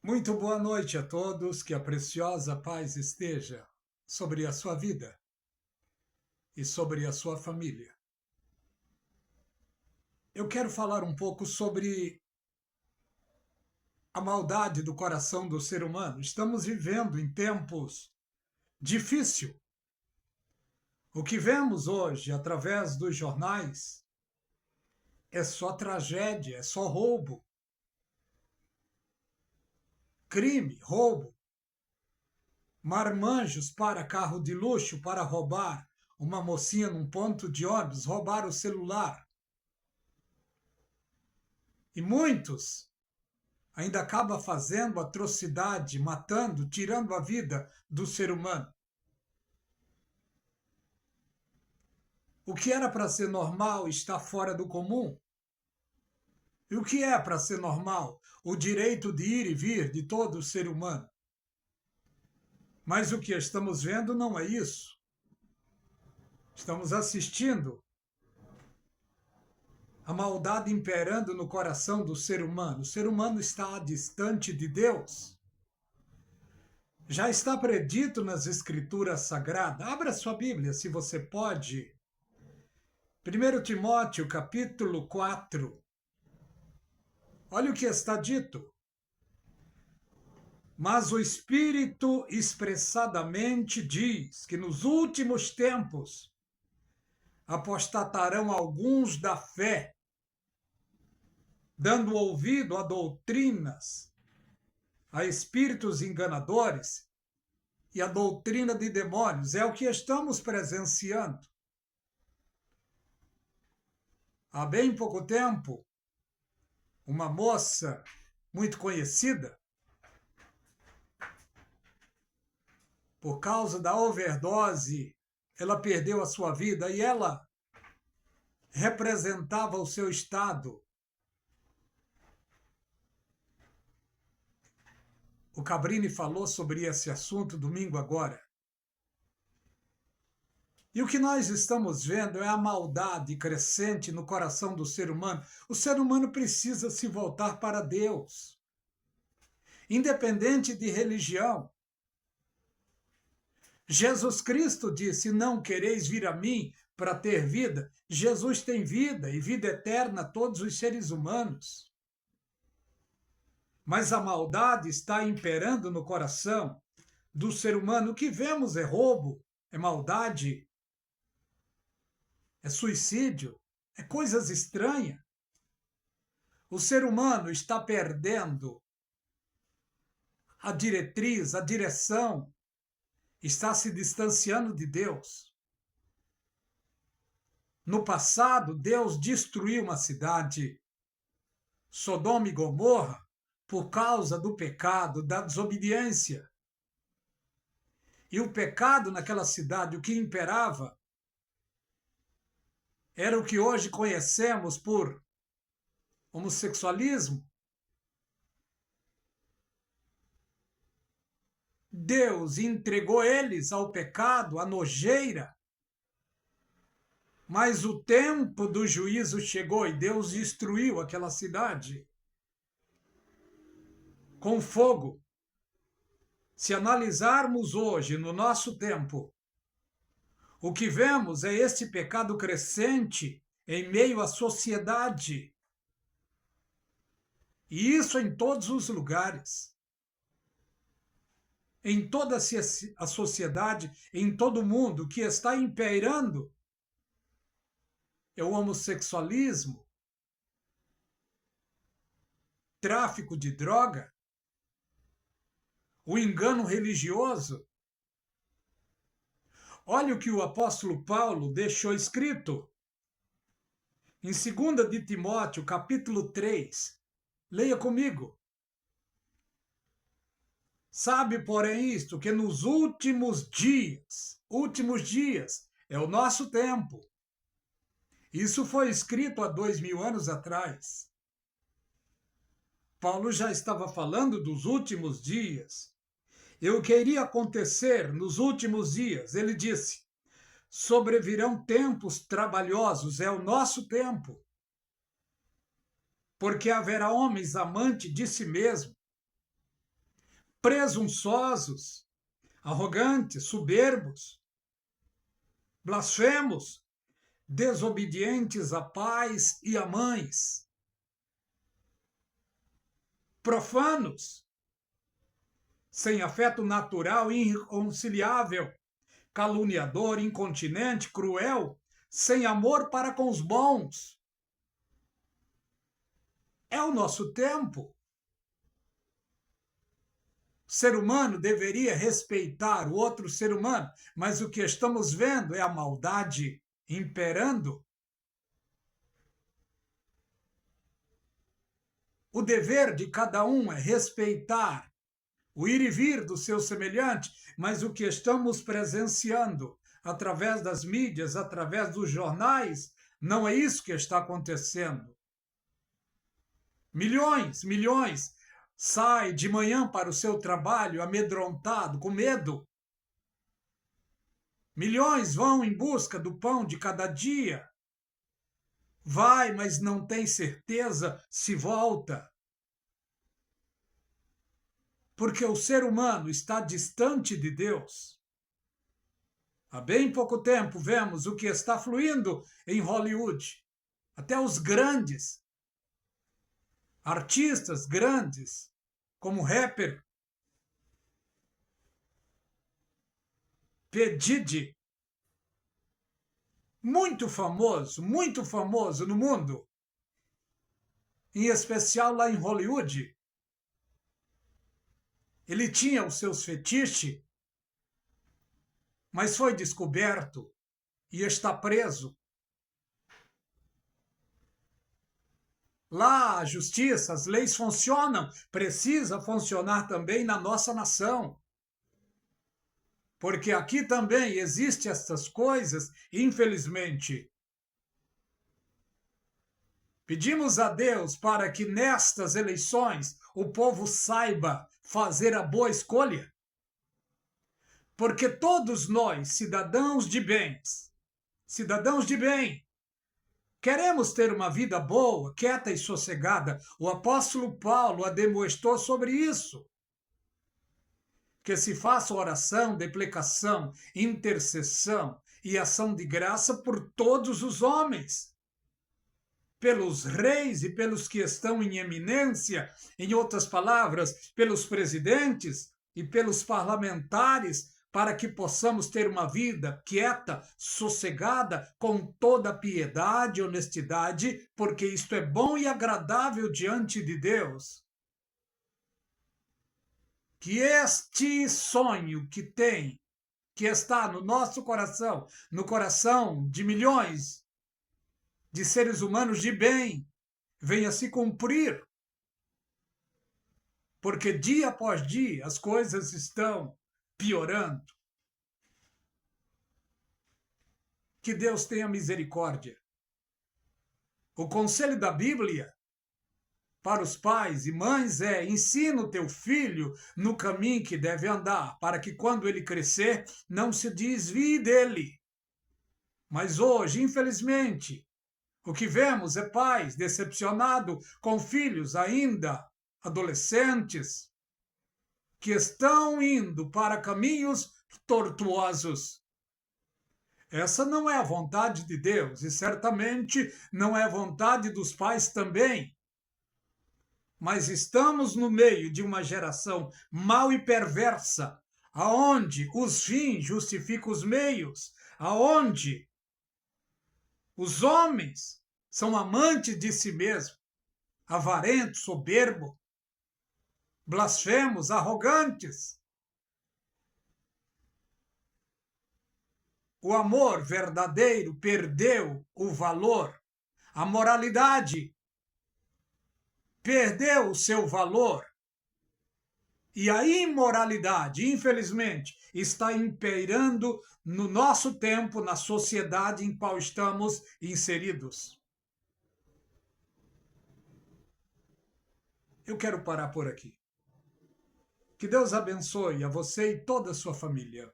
Muito boa noite a todos, que a preciosa paz esteja sobre a sua vida e sobre a sua família. Eu quero falar um pouco sobre a maldade do coração do ser humano. Estamos vivendo em tempos difíceis. O que vemos hoje através dos jornais é só tragédia, é só roubo, crime, roubo, marmanjos para carro de luxo para roubar uma mocinha num ponto de ônibus, roubar o celular. E muitos ainda acabam fazendo atrocidade, matando, tirando a vida do ser humano. O que era para ser normal está fora do comum. E o que é para ser normal? O direito de ir e vir de todo ser humano. Mas o que estamos vendo não é isso. Estamos assistindo a maldade imperando no coração do ser humano. O ser humano está distante de Deus. Já está predito nas Escrituras Sagradas. Abra sua Bíblia, se você pode. 1 Timóteo, capítulo 4. Olha o que está dito. Mas o Espírito expressadamente diz que nos últimos tempos apostatarão alguns da fé, dando ouvido a doutrinas, a espíritos enganadores e a doutrina de demônios. É o que estamos presenciando. Há bem pouco tempo, uma moça muito conhecida, por causa da overdose, ela perdeu a sua vida e ela representava o seu estado. O Cabrini falou sobre esse assunto domingo agora. E o que nós estamos vendo é a maldade crescente no coração do ser humano. O ser humano precisa se voltar para Deus, independente de religião. Jesus Cristo disse: não quereis vir a mim para ter vida. Jesus tem vida e vida eterna a todos os seres humanos. Mas a maldade está imperando no coração do ser humano. O que vemos é roubo, é maldade, é suicídio, é coisas estranhas. O ser humano está perdendo a diretriz, a direção, está se distanciando de Deus. No passado, Deus destruiu uma cidade, Sodoma e Gomorra, por causa do pecado, da desobediência. E o pecado naquela cidade, o que imperava, era o que hoje conhecemos por homossexualismo. Deus entregou eles ao pecado, à nojeira. Mas o tempo do juízo chegou e Deus destruiu aquela cidade com fogo. Se analisarmos hoje, no nosso tempo, o que vemos é este pecado crescente em meio à sociedade. E isso em todos os lugares. Em toda a sociedade, em todo o mundo, o que está imperando é o homossexualismo, tráfico de droga, o engano religioso. Olha o que o apóstolo Paulo deixou escrito em 2 de Timóteo, capítulo 3. Leia comigo. Sabe, porém, isto, que nos últimos dias, é o nosso tempo. Isso foi escrito há 2000 anos atrás. Paulo já estava falando dos últimos dias. E o que iria acontecer nos últimos dias? Ele disse: sobrevirão tempos trabalhosos, é o nosso tempo. Porque haverá homens amantes de si mesmo, presunçosos, arrogantes, soberbos, blasfemos, desobedientes a pais e a mães, profanos, sem afeto natural, irreconciliável, caluniador, incontinente, cruel, sem amor para com os bons. É o nosso tempo. O ser humano deveria respeitar o outro ser humano, mas o que estamos vendo é a maldade imperando. O dever de cada um é respeitar o ir e vir do seu semelhante, mas o que estamos presenciando através das mídias, através dos jornais, não é isso que está acontecendo. Milhões saem de manhã para o seu trabalho amedrontado, com medo. Milhões vão em busca do pão de cada dia. Vai, mas não tem certeza se volta. Porque o ser humano está distante de Deus. Há bem pouco tempo vemos o que está fluindo em Hollywood. Até os grandes artistas grandes, como rapper P. Diddy, muito famoso no mundo, em especial lá em Hollywood. Ele tinha os seus fetiches, mas foi descoberto e está preso. Lá a justiça, as leis funcionam, precisa funcionar também na nossa nação. Porque aqui também existem essas coisas, infelizmente. Pedimos a Deus para que nestas eleições o povo saiba fazer a boa escolha. Porque todos nós, cidadãos de bem, queremos ter uma vida boa, quieta e sossegada. O apóstolo Paulo ademoestou sobre isso. Que se faça oração, deprecação, intercessão e ação de graça por todos os homens, pelos reis e pelos que estão em eminência, em outras palavras, pelos presidentes e pelos parlamentares, para que possamos ter uma vida quieta, sossegada, com toda piedade e honestidade, porque isto é bom e agradável diante de Deus. Que este sonho que está no nosso coração, no coração de milhões de seres humanos de bem, venha se cumprir. Porque dia após dia as coisas estão piorando. Que Deus tenha misericórdia. O conselho da Bíblia para os pais e mães é: ensina o teu filho no caminho que deve andar, para que quando ele crescer não se desvie dele. Mas hoje, infelizmente, o que vemos é pais decepcionados com filhos ainda adolescentes que estão indo para caminhos tortuosos. Essa não é a vontade de Deus e certamente não é a vontade dos pais também. Mas estamos no meio de uma geração mau e perversa, aonde os fins justificam os meios, aonde os homens são amantes de si mesmos, avarentos, soberbos, blasfemos, arrogantes. O amor verdadeiro perdeu o valor, a moralidade perdeu o seu valor. E a imoralidade, infelizmente, está imperando no nosso tempo, na sociedade em qual estamos inseridos. Eu quero parar por aqui. Que Deus abençoe a você e toda a sua família.